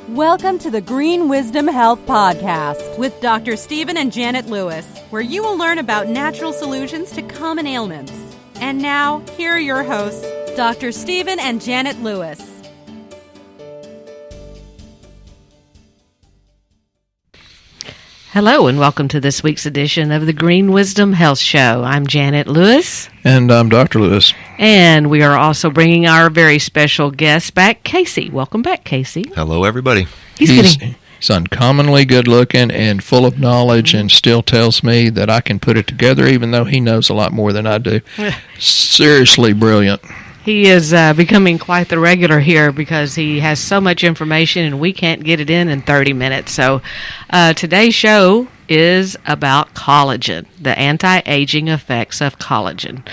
Welcome to the Green Wisdom Health Podcast with Dr. Stephen and Janet Lewis, where you will learn about natural solutions to common ailments. And now, here are your hosts, Dr. Stephen and Janet Lewis. Hello and welcome to this week's edition of the Green Wisdom Health Show. I'm Janet Lewis. And I'm Dr. Lewis. And we are also bringing our very special guest back, Casey. Welcome back, Casey. Hello, everybody. He's uncommonly good looking and full of knowledge and still tells me that I can put it together even though he knows a lot more than I do. Seriously brilliant. He is becoming quite the regular here because he has so much information and we can't get it in 30 minutes. So today's show is about collagen, the anti-aging effects of collagen,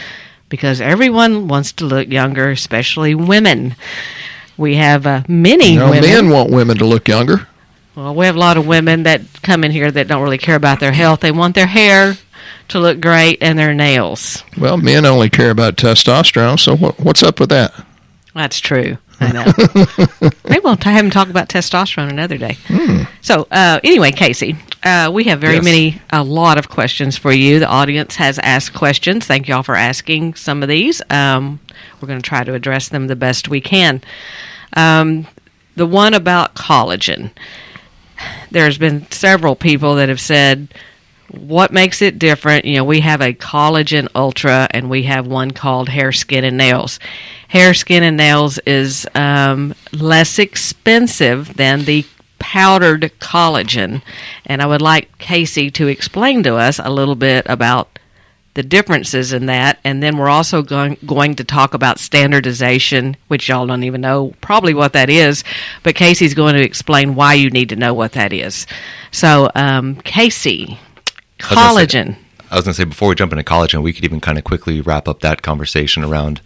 because everyone wants to look younger, especially women. We have many women. Men want women to look younger. Well, we have a lot of women that come in here that don't really care about their health. They want their hair to look great and their nails. Well, men only care about testosterone, so what's up with that? That's true. I know. Maybe we'll have him talk about testosterone another day. So, anyway, Casey, we have a lot of questions for you. The audience has asked questions. Thank you all for asking some of these. We're going to try to address them the best we can. The one about collagen. There's been several people that have said, what makes it different? You know, we have a Collagen Ultra and we have one called Hair, Skin, and Nails. Hair, Skin, and Nails is less expensive than the powdered collagen. And I would like Casey to explain to us a little bit about the differences in that. And then we're also going to talk about standardization, which y'all don't even know probably what that is. But Casey's going to explain why you need to know what that is. So, Casey, collagen. I was going to say, before we jump into collagen, we could even kind of quickly wrap up that conversation around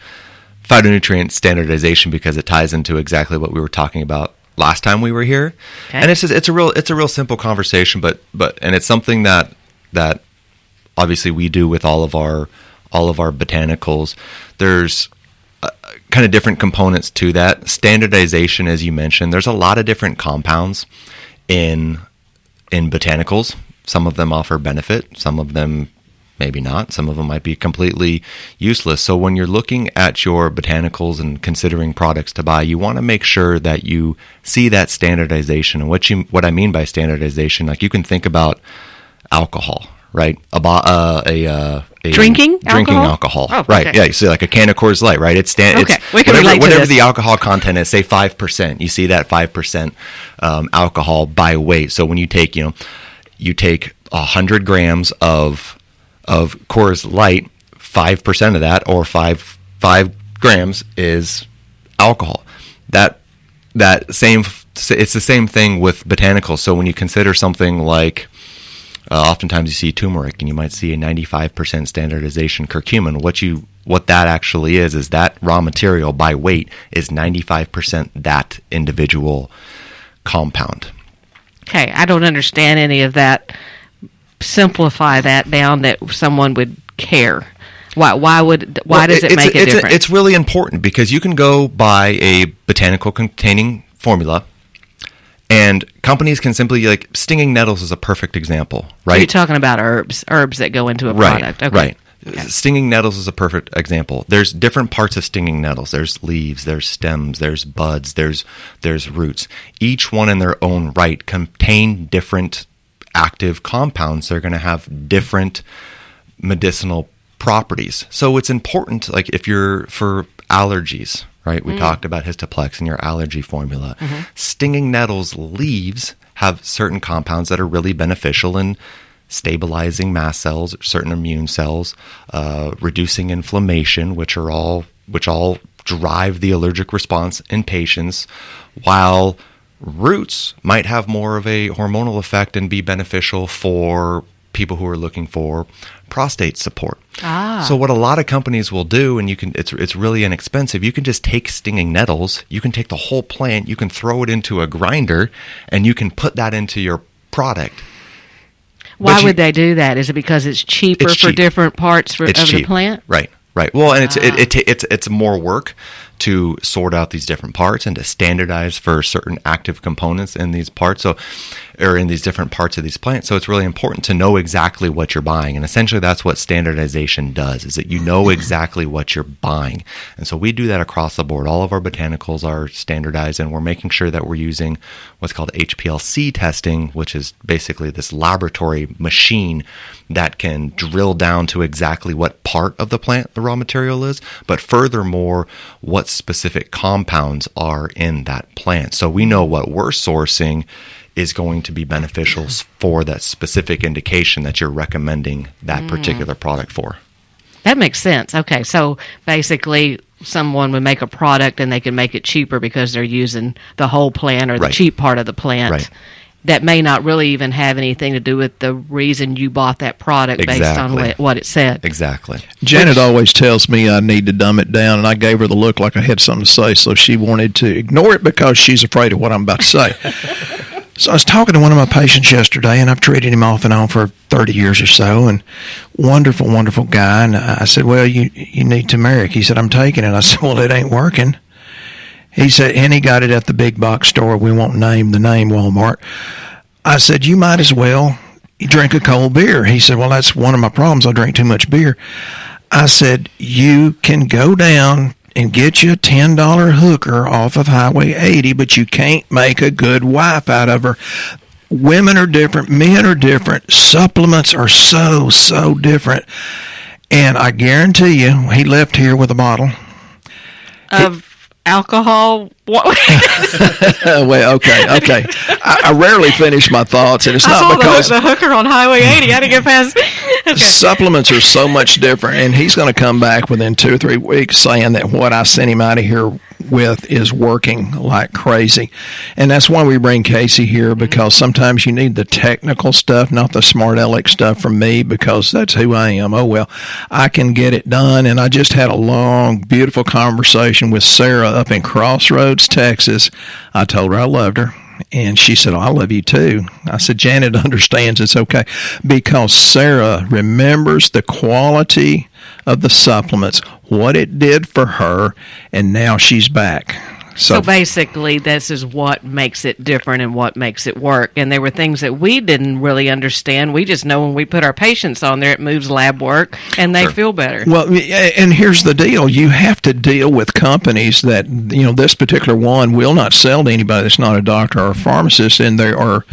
phytonutrient standardization because it ties into exactly what we were talking about last time we were here. Okay. And it's a real simple conversation, but it's something that obviously we do with all of our botanicals. There's kind of different components to that. Standardization, as you mentioned, there's a lot of different compounds in botanicals. Some of them offer benefit, some of them maybe not. Some of them might be completely useless. So when you're looking at your botanicals and considering products to buy, you want to make sure that you see that standardization. And what I mean by standardization, like you can think about alcohol, right? Drinking alcohol. Oh, right. Okay. Yeah, you see like a can of Coors Light, right? It's we can relate to whatever this. The alcohol content is, say 5%. You see that 5% alcohol by weight. So when you take 100 grams of Coors Light, 5% of that, or 5 grams is alcohol. It's the same thing with botanicals. So when you consider something like, oftentimes you see turmeric, and you might see a 95% standardization curcumin. What that actually is that raw material by weight is 95% that individual compound. Okay, I don't understand any of that. Simplify that down that someone would care. Why does it make a difference? It's really important because you can go buy a botanical containing formula, and companies can simply, like, stinging nettles is a perfect example, right? You're talking about herbs that go into a product. Okay. Right. Okay. Stinging nettles is a perfect example. There's different parts of stinging nettles. There's leaves, there's stems, there's buds, there's roots. Each one in their own right contain different active compounds. They're going to have different medicinal properties. So it's important, like if you're for allergies, right? We talked about Histoplex in your allergy formula. Stinging nettles leaves have certain compounds that are really beneficial in stabilizing mast cells, certain immune cells, reducing inflammation, which all drive the allergic response in patients, while roots might have more of a hormonal effect and be beneficial for people who are looking for prostate support. So what a lot of companies will do, and it's really inexpensive, you can just take stinging nettles, you can take the whole plant, you can throw it into a grinder, and you can put that into your product. Why would they do that? Is it because it's cheaper for different parts of the plant? Right. Well, and it's more work to sort out these different parts and to standardize for certain active components in these parts, or in these different parts of these plants. So it's really important to know exactly what you're buying. And essentially that's what standardization does, is that you know exactly what you're buying. And so we do that across the board. All of our botanicals are standardized, and we're making sure that we're using what's called HPLC testing, which is basically this laboratory machine that can drill down to exactly what part of the plant the raw material is, but furthermore, what specific compounds are in that plant. So we know what we're sourcing is going to be beneficial for that specific indication that you're recommending that particular product for. That makes sense. Okay, so basically someone would make a product and they can make it cheaper because they're using the whole plant or the cheap part of the plant. Right. That may not really even have anything to do with the reason you bought that product based on what it said. Exactly. Janet always tells me I need to dumb it down, and I gave her the look like I had something to say, so she wanted to ignore it because she's afraid of what I'm about to say. So I was talking to one of my patients yesterday, and I've treated him off and on for 30 years or so, and wonderful, wonderful guy. And I said, well, you need turmeric. He said, I'm taking it. I said, well, it ain't working. He said, and he got it at the big box store. We won't name the name, Walmart. I said, you might as well drink a cold beer. He said, well, that's one of my problems. I drink too much beer. I said, you can go down and get you a $10 hooker off of Highway 80, but you can't make a good wife out of her. Women are different. Men are different. Supplements are so different. And I guarantee you, he left here with a bottle Of alcohol? What? Well, okay. I rarely finish my thoughts, and it's not because the hooker on Highway 80. I didn't get past. Okay. Supplements are so much different, and he's going to come back within 2 or 3 weeks saying that what I sent him out of here with is working like crazy. And that's why we bring Casey here, because sometimes you need the technical stuff, not the smart aleck stuff from me, because that's who I am. Oh, well, I can get it done. And I just had a long, beautiful conversation with Sarah up in Crossroads, Texas. I told her I loved her. And she said, oh, I love you too. I said, Janet understands it's okay, because Sarah remembers the quality of the supplements, what it did for her, and now she's back. So basically, this is what makes it different and what makes it work. And there were things that we didn't really understand. We just know when we put our patients on there, it moves lab work, and they feel better. Well, and here's the deal. You have to deal with companies that, this particular one will not sell to anybody that's not a doctor or a pharmacist, and they are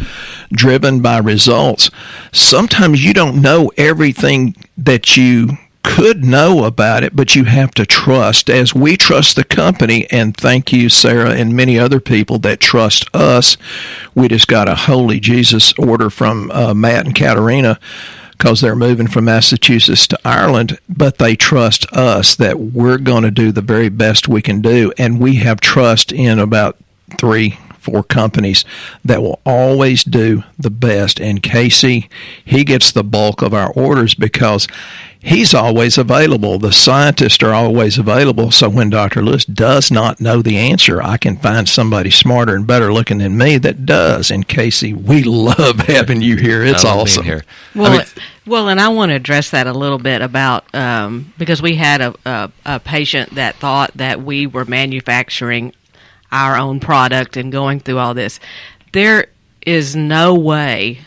driven by results. Sometimes you don't know everything that you could know about it, but you have to trust, as we trust the company. And thank you, Sarah, and many other people that trust us. We just got a Holy Jesus order from Matt and Katarina, because they're moving from Massachusetts to Ireland, but they trust us that we're going to do the very best we can do. And we have trust in about 3-4 companies that will always do the best. And Casey, he gets the bulk of our orders because he's always available. The scientists are always available. So when Dr. Lewis does not know the answer, I can find somebody smarter and better looking than me that does. And Casey, we love having you here. It's awesome. Here. Well, and I want to address that a little bit about, because we had a patient that thought that we were manufacturing our own product and going through all this. There is no way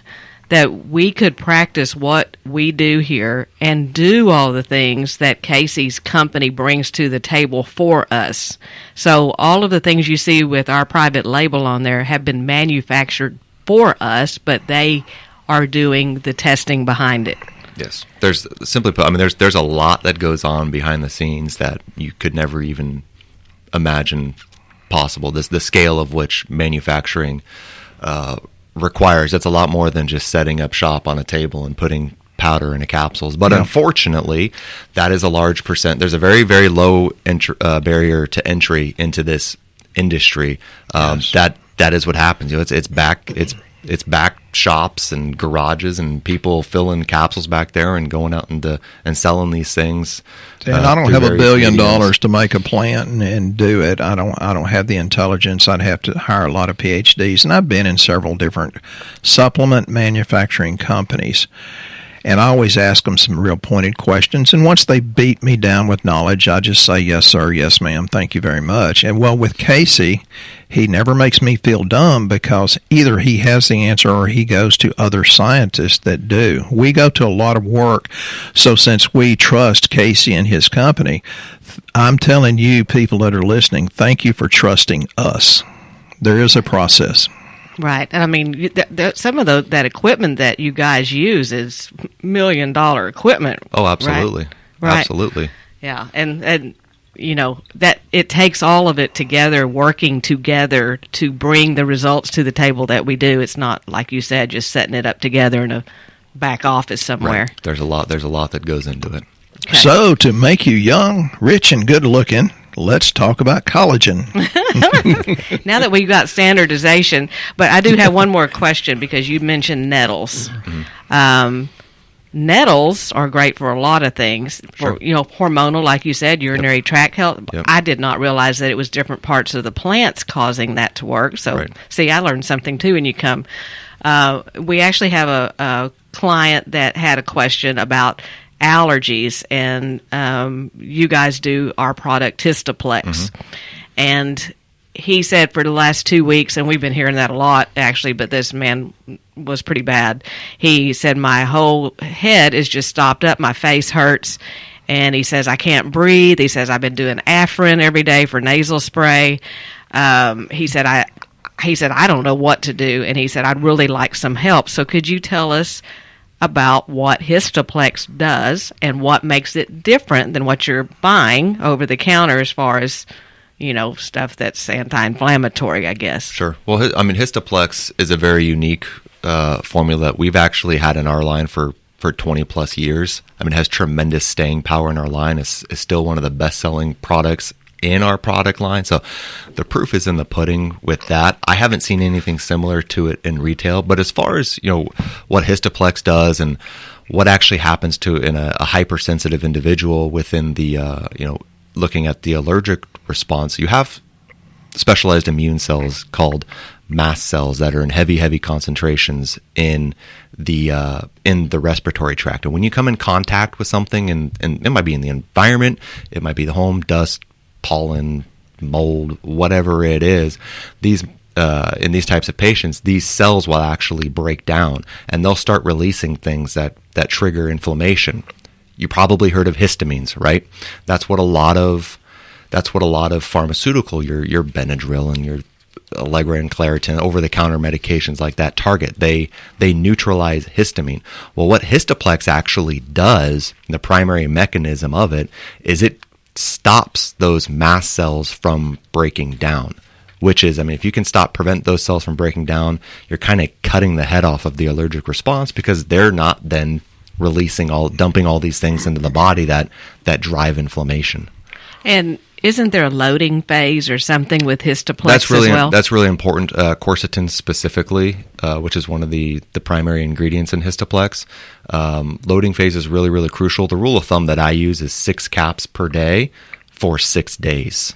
that we could practice what we do here and do all the things that Casey's company brings to the table for us. So all of the things you see with our private label on there have been manufactured for us, but they are doing the testing behind it. Yes. There's simply put, there's a lot that goes on behind the scenes that you could never even imagine possible. The scale of which manufacturing requires, it's a lot more than just setting up shop on a table and putting powder into capsules. But unfortunately, that is a large percent. There's a very, very low barrier to entry into this industry. Yes. That is what happens. It's back shops and garages and people filling capsules back there and going out and selling these things. And I don't have $1 billion to make a plant and do it. I don't have the intelligence. I'd have to hire a lot of PhDs. And I've been in several different supplement manufacturing companies. And I always ask them some real pointed questions. And once they beat me down with knowledge, I just say, yes, sir, yes, ma'am, thank you very much. And well, with Casey, he never makes me feel dumb because either he has the answer or he goes to other scientists that do. We go to a lot of work. So since we trust Casey and his company, I'm telling you, people that are listening, thank you for trusting us. There is a process. Right. And I mean, some of that equipment that you guys use is $1 million equipment. Oh, absolutely. Right. Absolutely. Yeah. And you know, that it takes all of it together, working together to bring the results to the table that we do. It's not, like you said, just setting it up together in a back office somewhere. Right. There's a lot that goes into it. Okay. So to make you young, rich, and good looking, let's talk about collagen. Now that we've got standardization, but I do have one more question because you mentioned nettles. Mm-hmm. Nettles are great for a lot of things. For, Sure. Hormonal, like you said, urinary tract health. Yep. I did not realize that it was different parts of the plants causing that to work. So, Right. See, I learned something too when you come. We actually have a client that had a question about allergies, and you guys do our product Histoplex. Mm-hmm. And he said for the last 2 weeks, and we've been hearing that a lot actually, but this man was pretty bad. He said, my whole head is just stopped up, my face hurts, and he says, I can't breathe. He says, I've been doing Afrin every day for nasal spray. He said, I don't know what to do, and he said, I'd really like some help. So could you tell us about what Histoplex does and what makes it different than what you're buying over the counter as far as, stuff that's anti-inflammatory, I guess. Sure. Well, Histoplex is a very unique formula that we've actually had in our line for 20 plus years. It has tremendous staying power in our line. It's still one of the best-selling products in our product line. So the proof is in the pudding with that. I haven't seen anything similar to it in retail, but as far as, what Histoplex does and what actually happens to in a hypersensitive individual within the, looking at the allergic response, you have specialized immune cells called mast cells that are in heavy concentrations in the respiratory tract. And when you come in contact with something, and it might be in the environment, it might be the home, dust, pollen, mold, whatever it is, these in these types of patients, these cells will actually break down and they'll start releasing things that trigger inflammation. You probably heard of histamines, right? That's what a lot of pharmaceutical, your Benadryl and your Allegra and Claritin, over-the-counter medications like that target. They neutralize histamine. Well, what Histoplex actually does, the primary mechanism of it, is it stops those mast cells from breaking down, which is, if you can prevent those cells from breaking down, you're kind of cutting the head off of the allergic response because they're not then dumping all these things into the body that drive inflammation. And isn't there a loading phase or something with Histoplex as well? That's really important. Quercetin specifically, which is one of the primary ingredients in Histoplex. Loading phase is really, really crucial. The rule of thumb that I use is 6 caps per day for 6 days.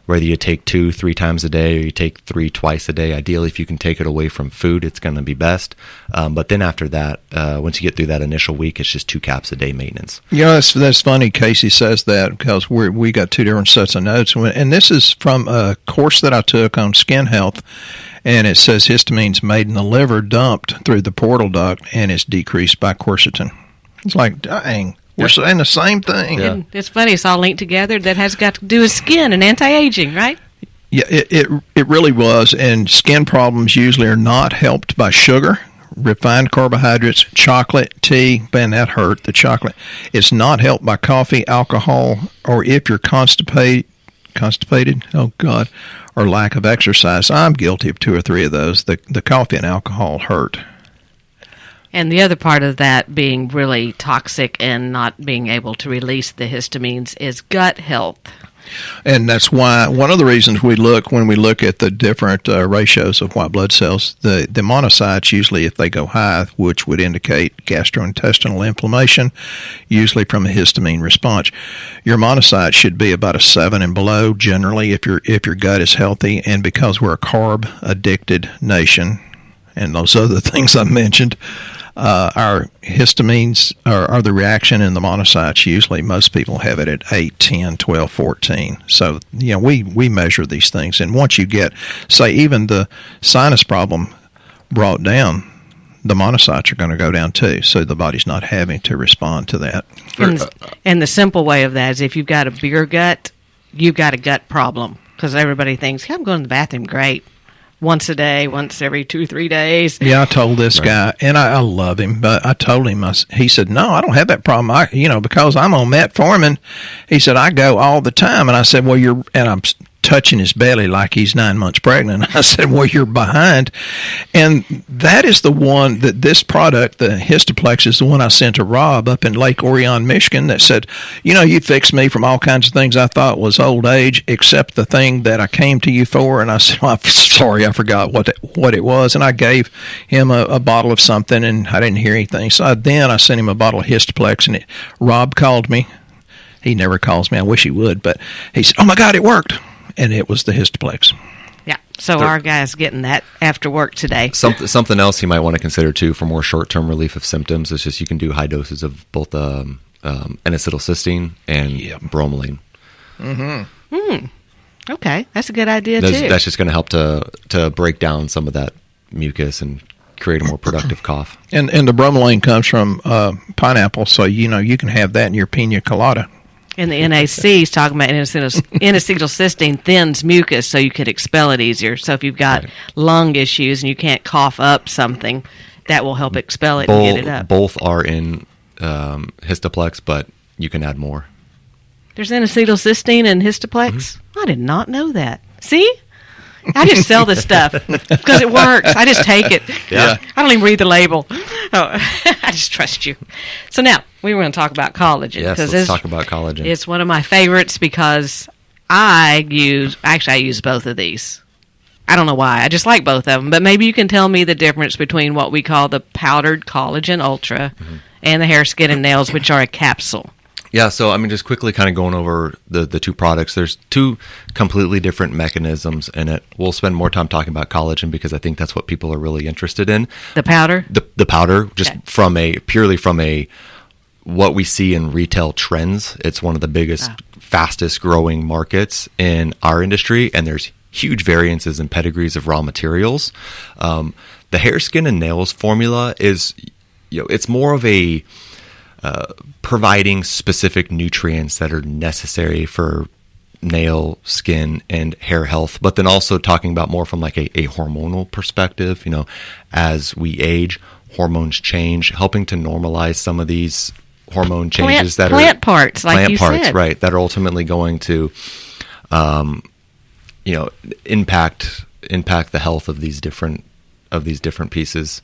Whether you take 2-3 times a day or you take 3 twice a day, ideally if you can take it away from food, it's going to be best. But then after that, once you get through that initial week, it's just 2 caps a day maintenance. That's funny Casey says that because we got 2 different sets of notes. And this is from a course that I took on skin health. And it says histamines made in the liver dumped through the portal duct and it's decreased by quercetin. It's like, dang. We're saying the same thing. Yeah. And it's funny, it's all linked together. That has got to do with skin and anti-aging, right? Yeah, it really was. And skin problems usually are not helped by sugar, refined carbohydrates, chocolate, tea. Man, that hurt, the chocolate. It's not helped by coffee, alcohol, or if you're constipated, oh God, or lack of exercise. I'm guilty of 2 or 3 of those. The coffee and alcohol hurt. And the other part of that being really toxic and not being able to release the histamines is gut health. And that's why one of the reasons when we look at the different ratios of white blood cells, the monocytes usually, if they go high, which would indicate gastrointestinal inflammation, usually from a histamine response. Your monocyte should be about a 7 and below generally if your gut is healthy. And because we're a carb addicted nation, and those other things I mentioned, Our histamines are the reaction in the monocytes. Usually most people have it at 8, 10, 12, 14. So, we measure these things. And once you get, say, even the sinus problem brought down, the monocytes are going to go down too. So the body's not having to respond to that. And the simple way of that is if you've got a beer gut, you've got a gut problem. Because everybody thinks, I'm going to the bathroom great. Once a day, once every 2-3 days. Yeah, I told this guy, and I love him, but I told him, he said, no, I don't have that problem. Because I'm on metformin, he said, I go all the time. And I said, and I'm touching his belly like he's 9 months pregnant. I said, well, you're behind. And that is the one that this product, the Histoplex, is the one I sent to Rob up in Lake Orion, Michigan, that said, you fixed me from all kinds of things I thought was old age, except the thing that I came to you for. And I said, well, I'm sorry, I forgot what it was. And I gave him a bottle of something, and I didn't hear anything. So I sent him a bottle of Histoplex, and Rob called me. He never calls me. I wish he would. But he said, oh, my God, it worked. And it was the Histoplex. Yeah, so our guy's getting that after work today. Something else you might want to consider, too, for more short-term relief of symptoms is just you can do high doses of both N-acetylcysteine and bromelain. Mm-hmm. Okay, that's a good idea, too. That's just going to help to break down some of that mucus and create a more productive cough. And the bromelain comes from pineapple, so, you can have that in your pina colada. And the NAC is talking about N-acetylcysteine thins mucus so you could expel it easier. So if you've got lung issues and you can't cough up something, that will help expel it and get it up. Both are in Histoplex, but you can add more. There's N-acetylcysteine in Histoplex? Mm-hmm. I did not know that. See? I just sell this stuff because it works. I just take it. Yeah. I don't even read the label. I just trust you. So now, we were going to talk about collagen. Yes, let's talk about collagen. It's one of my favorites because I use both of these. I don't know why. I just like both of them. But maybe you can tell me the difference between what we call the powdered Collagen Ultra and the hair, skin, and nails, which are a capsule. Yeah, so just quickly kind of going over the two products. There's two completely different mechanisms in it. We'll spend more time talking about collagen because I think that's what people are really interested in. The powder? The powder, just purely from what we see in retail trends. It's one of the biggest, fastest growing markets in our industry, and there's huge variances in pedigrees of raw materials. The hair, skin, and nails formula is, it's more of a providing specific nutrients that are necessary for nail, skin, and hair health, but then also talking about more from like a hormonal perspective. As we age, hormones change, helping to normalize some of these hormone changes plant parts, like you said, right? That are ultimately going to, impact the health of these different pieces.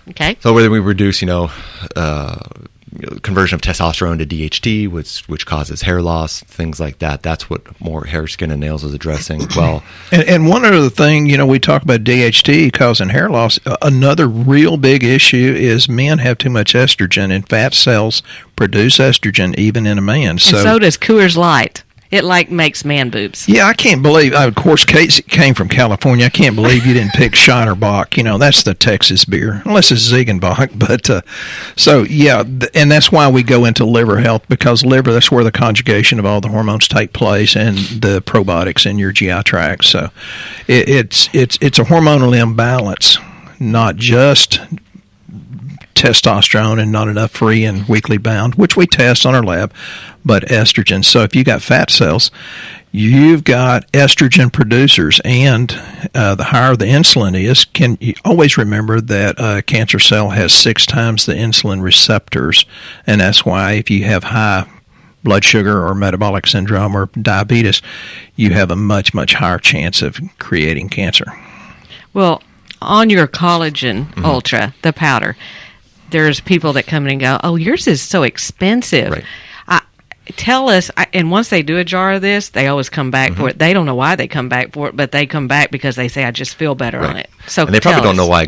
Okay. So whether we reduce, conversion of testosterone to DHT, which causes hair loss, things like that. That's what more hair, skin, and nails is addressing. Well, and one other thing, we talk about DHT causing hair loss. Another real big issue is men have too much estrogen, and fat cells produce estrogen even in a man. And so does Coors Light. It makes man boobs. Yeah, I can't believe. Of course, Casey came from California. I can't believe you didn't pick Shiner Bock. That's the Texas beer, unless it's Ziegenbock. But and that's why we go into liver health, because liver, that's where the conjugation of all the hormones take place and the probiotics in your GI tract. So it's a hormonal imbalance, not just testosterone and not enough free and weekly bound, which we test on our lab, but estrogen. So if you got fat cells, you've got estrogen producers, and the higher the insulin is, you always remember that a cancer cell has 6 times the insulin receptors, and that's why if you have high blood sugar or metabolic syndrome or diabetes, you have a much, much higher chance of creating cancer. Well, on your Collagen Ultra, the powder, there's people that come in and go, oh, yours is so expensive. Right. Tell us, and once they do a jar of this, they always come back for it. They don't know why they come back for it, but they come back because they say, I just feel better on it. So and they probably don't know why.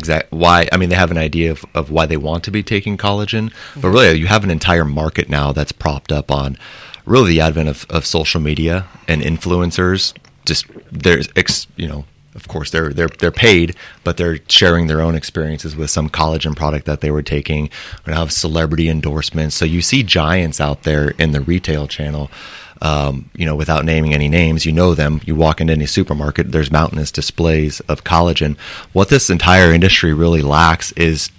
I mean, they have an idea of why they want to be taking collagen, but really you have an entire market now that's propped up on really the advent of social media and influencers. Just there's, of course, they're paid, but they're sharing their own experiences with some collagen product that they were taking. We have celebrity endorsements. So you see giants out there in the retail channel. Without naming any names, you know them. You walk into any supermarket, there's mountainous displays of collagen. What this entire industry really lacks is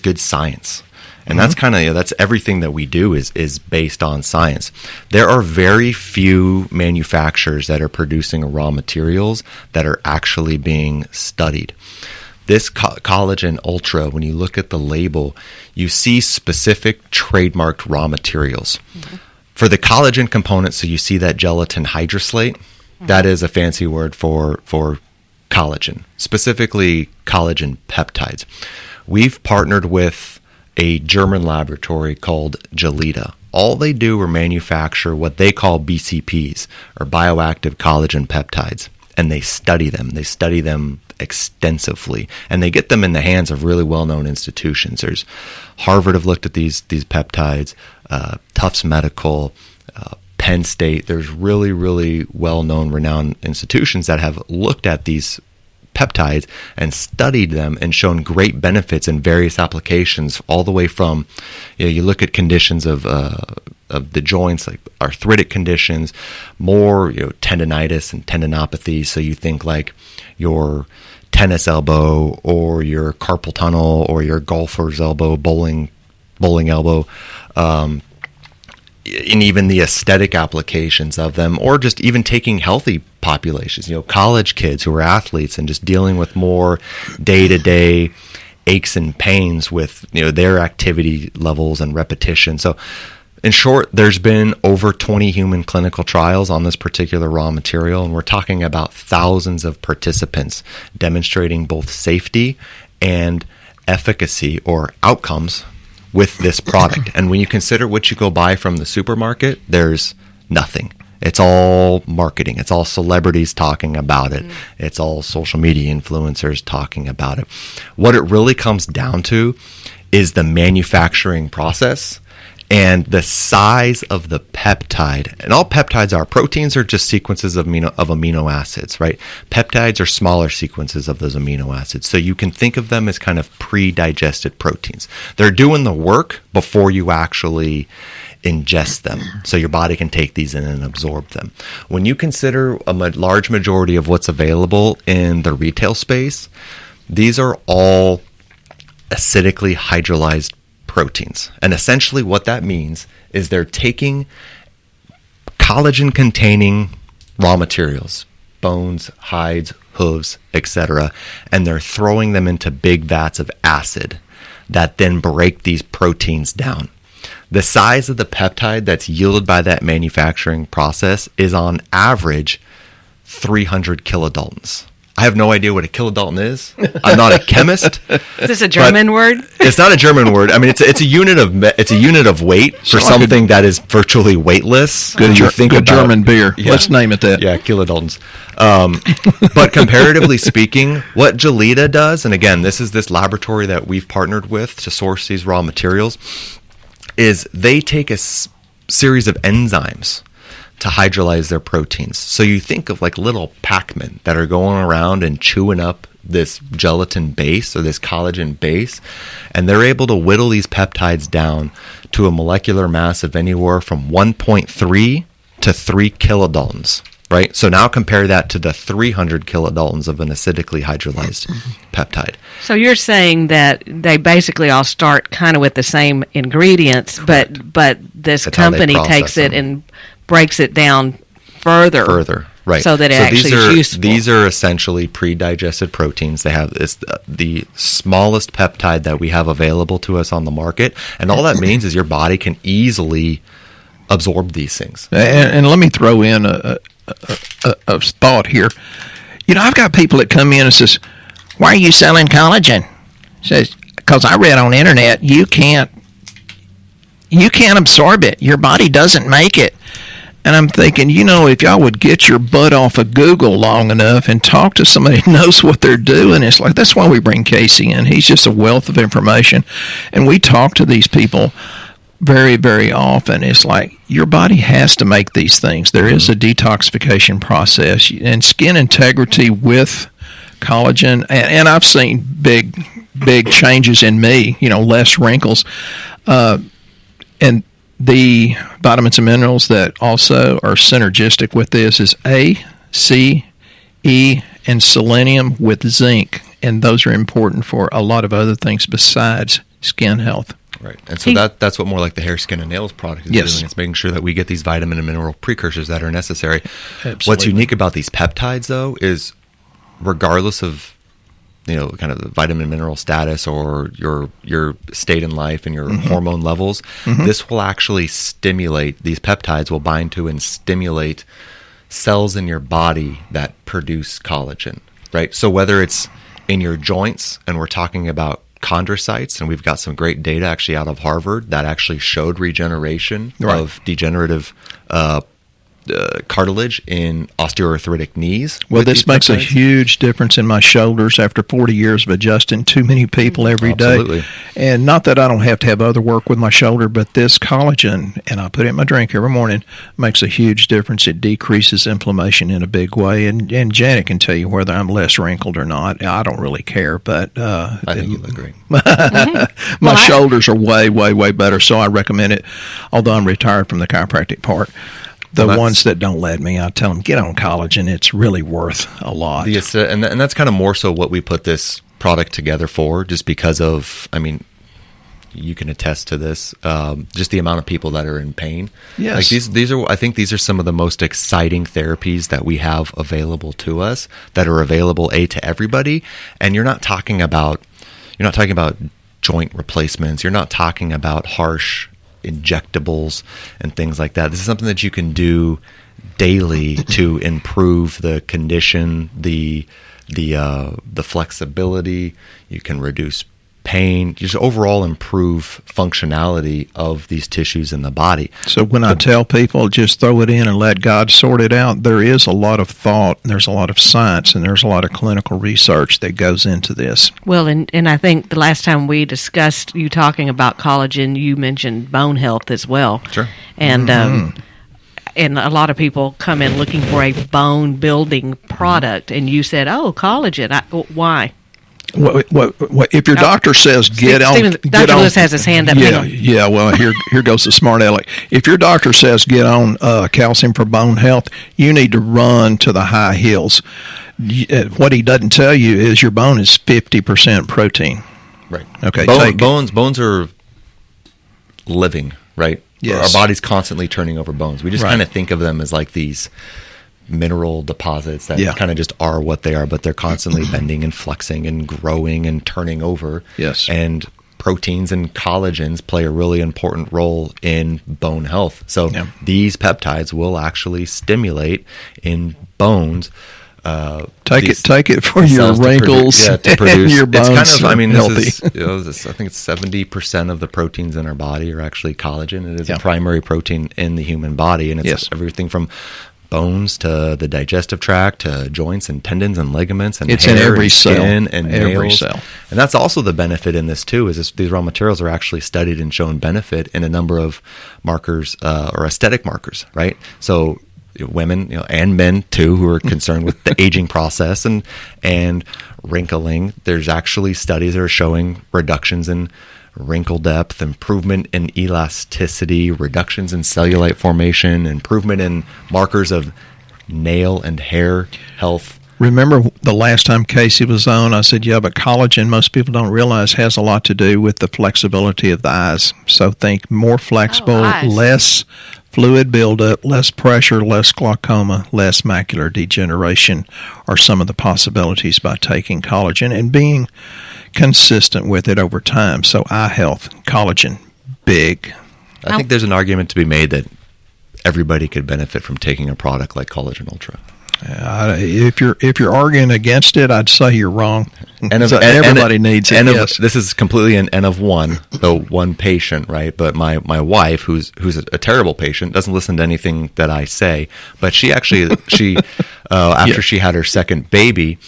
good science. And that's kind of, that's everything that we do is based on science. There are very few manufacturers that are producing raw materials that are actually being studied. This Collagen Ultra, when you look at the label, you see specific trademarked raw materials. For the collagen component, so you see that gelatin hydroslate, that is a fancy word for collagen, specifically collagen peptides. We've partnered with a German laboratory called Gelita. All they do are manufacture what they call BCPs, or bioactive collagen peptides, and they study them. They study them extensively, and they get them in the hands of really well-known institutions. There's Harvard have looked at these peptides, Tufts Medical, Penn State. There's really, really well-known, renowned institutions that have looked at these peptides and studied them and shown great benefits in various applications, all the way from, you look at conditions of the joints, like arthritic conditions, more tendonitis and tendinopathy. So you think like your tennis elbow or your carpal tunnel or your golfer's elbow, bowling elbow, and even the aesthetic applications of them, or just even taking healthy populations, college kids who are athletes and just dealing with more day-to-day aches and pains with their activity levels and repetition. So in short, there's been over 20 human clinical trials on this particular raw material, and we're talking about thousands of participants demonstrating both safety and efficacy or outcomes with this product. And when you consider what you go buy from the supermarket, there's nothing. It's all marketing. It's all celebrities talking about it. It's all social media influencers talking about it. What it really comes down to is the manufacturing process and the size of the peptide. And all peptides are. Proteins are just sequences of amino acids, right? Peptides are smaller sequences of those amino acids. So you can think of them as kind of pre-digested proteins. They're doing the work before you actually ingest them, so your body can take these in and absorb them. When you consider a large majority of what's available in the retail space, these are all acidically hydrolyzed proteins. And essentially what that means is they're taking collagen-containing raw materials, bones, hides, hooves, etc., and they're throwing them into big vats of acid that then break these proteins down. The size of the peptide that's yielded by that manufacturing process is on average 300 kilodaltons. I have no idea what a kilodalton is. I'm not a chemist. Is this a German word? It's not a German word. I mean, it's a unit of weight for something that is virtually weightless. Good German beer. Yeah. Let's name it that. Yeah, kilodaltons. But comparatively speaking, what Gelita does, and again, this is this laboratory that we've partnered with to source these raw materials, is they take a series of enzymes to hydrolyze their proteins. So you think of like little Pac-Men that are going around and chewing up this gelatin base or this collagen base, and they're able to whittle these peptides down to a molecular mass of anywhere from 1.3 to 3 kilodaltons, right? So now compare that to the 300 kilodaltons of an acidically hydrolyzed peptide. So you're saying that they basically all start kind of with the same ingredients, but this company takes it and breaks it down further, right? So that it actually is useful. These are essentially pre-digested proteins. They have the smallest peptide that we have available to us on the market, and all that means is your body can easily absorb these things. And let me throw in a thought here. I've got people that come in and says, "Why are you selling collagen?" Says, "Because I read on the internet you can't absorb it. Your body doesn't make it." And I'm thinking, if y'all would get your butt off of Google long enough and talk to somebody who knows what they're doing, it's like, that's why we bring Casey in. He's just a wealth of information. And we talk to these people very, very often. It's like, your body has to make these things. There is a detoxification process. And skin integrity with collagen, and I've seen big changes in me, less wrinkles. And the vitamins and minerals that also are synergistic with this is A, C, E, and selenium with zinc. And those are important for a lot of other things besides skin health. Right. And so that's what more like the hair, skin, and nails product is doing. It's making sure that we get these vitamin and mineral precursors that are necessary. Absolutely. What's unique about these peptides, though, is regardless of kind of the vitamin mineral status or your state in life and your hormone levels, this will actually stimulate, these peptides will bind to and stimulate cells in your body that produce collagen, right? So whether it's in your joints, and we're talking about chondrocytes, and we've got some great data actually out of Harvard that actually showed regeneration of degenerative cartilage in osteoarthritic knees. Well, this makes a huge difference in my shoulders after 40 years of adjusting too many people every day. And not that I don't have to have other work with my shoulder, but this collagen, and I put it in my drink every morning, makes a huge difference. It decreases inflammation in a big way. And Janet can tell you whether I'm less wrinkled or not. I don't really care, but I think you look great. My shoulders are way, way, way better, so I recommend it, although I'm retired from the chiropractic part. The ones that don't let me, I tell them, get on collagen. It's really worth a lot. And that's kind of more so what we put this product together for, just because of, you can attest to this, just the amount of people that are in pain. Yes. I think these are some of the most exciting therapies that we have available to us, that are available to everybody. And you're not talking about joint replacements. You're not talking about harsh injectables and things like that. This is something that you can do daily to improve the condition, the flexibility. You can reduce pain, just overall improve functionality of these tissues in the body. So when I tell people just throw it in and let God sort it out, there is a lot of thought, and there's a lot of science, and there's a lot of clinical research that goes into this. Well, and I think the last time we discussed you talking about collagen, you mentioned bone health as well. Sure. And and a lot of people come in looking for a bone building product, and you said, "Oh, collagen. Why?" What, if your doctor says get on, Dr. Lewis has his hand up. Yeah. Well, here goes the smart aleck. If your doctor says get on calcium for bone health, you need to run to the high hills. What he doesn't tell you is your bone is 50% protein. Right. Okay. Bones are living, right? Yes. Our body's constantly turning over bones. We just kind of think of them as like these mineral deposits that kind of just are what they are, but they're constantly bending and flexing and growing and turning over. Yes. And proteins and collagens play a really important role in bone health. So these peptides will actually stimulate in bones. Take it for your wrinkles to produce. And your bones. It's kind of, healthy. I think it's 70% of the proteins in our body are actually collagen. It is a primary protein in the human body, and it's everything from bones to the digestive tract to joints and tendons and ligaments and it's hair in every and cell skin and every nails. cell. And that's also the benefit in this too, is these raw materials are actually studied and shown benefit in a number of markers or aesthetic markers, right? So women and men too who are concerned with the aging process and wrinkling, there's actually studies that are showing reductions in wrinkle depth, improvement in elasticity, reductions in cellulite formation, improvement in markers of nail and hair health. Remember the last time Casey was on, I said, but collagen, most people don't realize, has a lot to do with the flexibility of the eyes. So think more flexible, less fluid buildup, less pressure, less glaucoma, less macular degeneration are some of the possibilities by taking collagen and being consistent with it over time. So eye health, collagen, big. I think there's an argument to be made that everybody could benefit from taking a product like Collagen Ultra. If you're arguing against it, I'd say you're wrong. Everybody needs it. This is completely an N of one, though one patient, right? But my wife, who's a terrible patient, doesn't listen to anything that I say. But she actually after she had her second baby,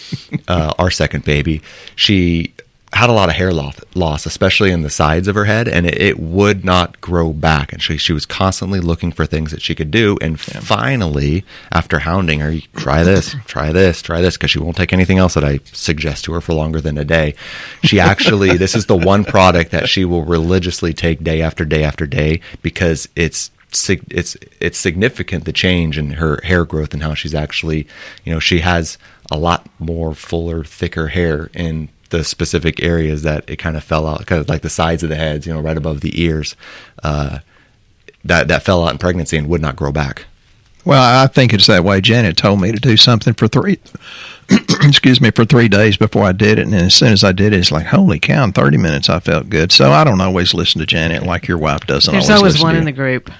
our second baby, she had a lot of hair loss, especially in the sides of her head, and it would not grow back. And she was constantly looking for things that she could do. And finally, after hounding her, try this, because she won't take anything else that I suggest to her for longer than a day. She actually, this is the one product that she will religiously take day after day after day, because it's significant, the change in her hair growth and how she's actually, she has a lot more fuller, thicker hair in the specific areas that it kind of fell out, kind of like the sides of the heads, right above the ears, that fell out in pregnancy and would not grow back. Well, I think it's that way. Janet told me to do something for 3 days before I did it. And then as soon as I did it, it's like, holy cow, in 30 minutes I felt good. So I don't always listen to Janet like your wife doesn't. There's always one in the group.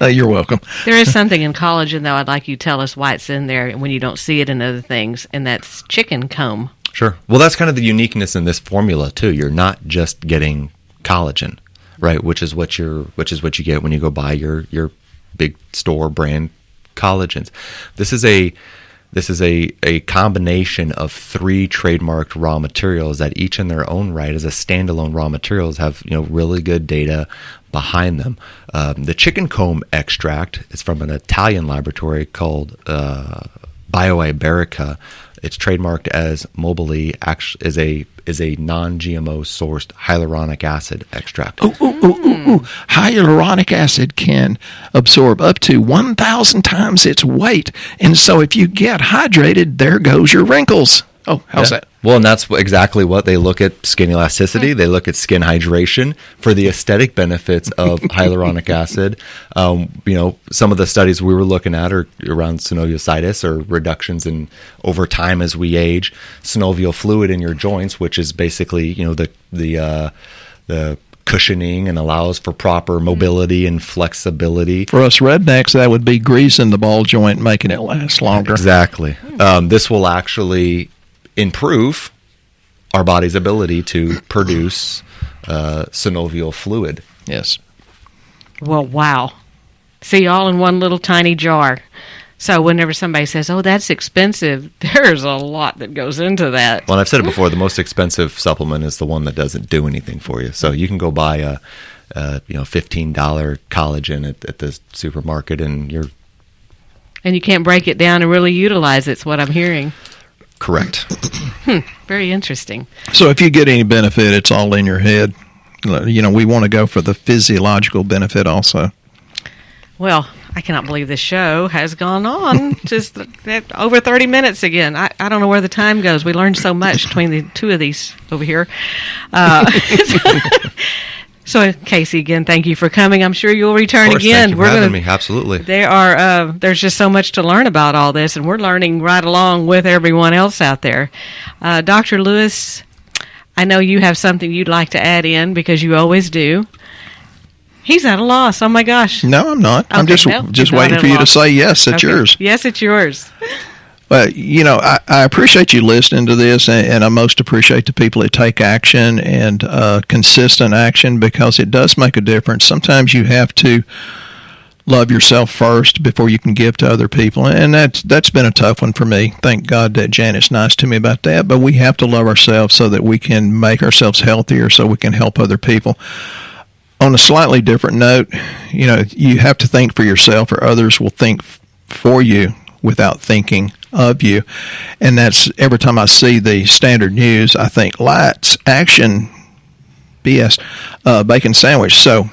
You're welcome. There is something in collagen, though, I'd like you to tell us why it's in there when you don't see it in other things, and that's chicken comb. Sure. Well, that's kind of the uniqueness in this formula, too. You're not just getting collagen, right, which is what you get when you go buy your big store brand collagens. This is a combination of 3 trademarked raw materials that each in their own right, as a standalone raw materials, have really good data behind them. The chicken comb extract is from an Italian laboratory called BioIberica. It's trademarked as Mobilee. Is a non-GMO sourced hyaluronic acid extract. Hyaluronic acid can absorb up to 1,000 times its weight, and so if you get hydrated, there goes your wrinkles. Oh, how's that? Well, and that's exactly what they look at: skin elasticity. They look at skin hydration for the aesthetic benefits of hyaluronic acid. Some of the studies we were looking at are around synoviositis, or reductions in over time as we age, synovial fluid in your joints, which is basically the cushioning and allows for proper mobility and flexibility. For us rednecks, that would be greasing the ball joint, making it last longer. Exactly. This will actually improve our body's ability to produce synovial fluid. Yes. Well, wow. See, all in one little tiny jar. So whenever somebody says, oh, that's expensive, there's a lot that goes into that. Well, and I've said it before, the most expensive supplement is the one that doesn't do anything for you. So you can go buy a $15 collagen at the supermarket, and you can't break it down and really utilize it, is what I'm hearing. Correct. Very interesting. So if you get any benefit, it's all in your head. We want to go for the physiological benefit also. Well, I cannot believe this show has gone on just over 30 minutes again. I don't know where the time goes. We learned so much between the two of these over here. So, Casey, again, thank you for coming. I'm sure you'll return again. Thank you for having me. Absolutely. There's just so much to learn about all this, and we're learning right along with everyone else out there. Dr. Lewis, I know you have something you'd like to add in, because you always do. He's at a loss. Oh, my gosh. No, I'm not. Okay, I'm just waiting for you to say, yes, it's yours. Yes, it's yours. But, I appreciate you listening to this, and I most appreciate the people that take action and consistent action, because it does make a difference. Sometimes you have to love yourself first before you can give to other people, and that's been a tough one for me. Thank God that Janet's nice to me about that, but we have to love ourselves so that we can make ourselves healthier, so we can help other people. On a slightly different note, you have to think for yourself, or others will think for you without thinking of you. And that's, every time I see the standard news, I think lights, action, BS, bacon sandwich. So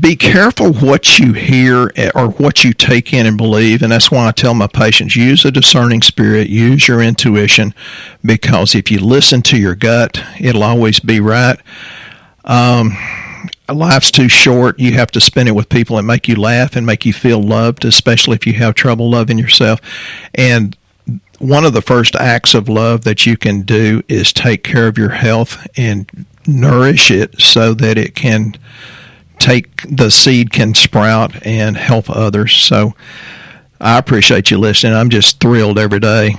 be careful what you hear or what you take in and believe. And that's why I tell my patients, use a discerning spirit, use your intuition, because if you listen to your gut, it'll always be right. Life's too short. You have to spend it with people that make you laugh and make you feel loved, especially if you have trouble loving yourself. And one of the first acts of love that you can do is take care of your health and nourish it so that it can the seed can sprout and help others. So I appreciate you listening. I'm just thrilled every day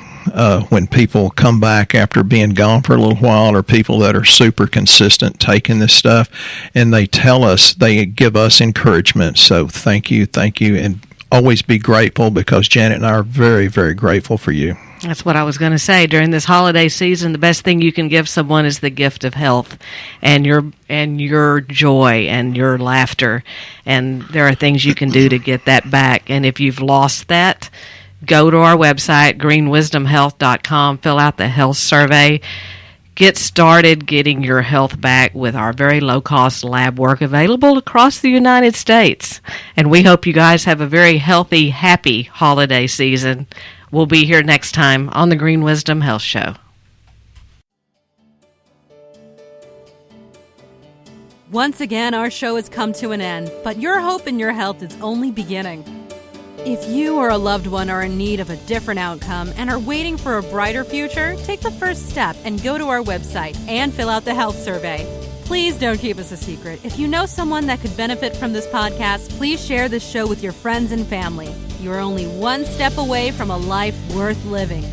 when people come back after being gone for a little while, or people that are super consistent taking this stuff, and they tell us, they give us encouragement. So thank you, and always be grateful, because Janet and I are very, very grateful for you. That's what I was going to say. During this holiday season, the best thing you can give someone is the gift of health and your joy and your laughter. And there are things you can do to get that back. And if you've lost that, go to our website, greenwisdomhealth.com, fill out the health survey. Get started getting your health back with our very low-cost lab work available across the United States. And we hope you guys have a very healthy, happy holiday season. We'll be here next time on the Green Wisdom Health Show. Once again, our show has come to an end, but your hope in your health is only beginning. If you or a loved one are in need of a different outcome and are waiting for a brighter future, take the first step and go to our website and fill out the health survey. Please don't keep us a secret. If you know someone that could benefit from this podcast, please share this show with your friends and family. You are only one step away from a life worth living.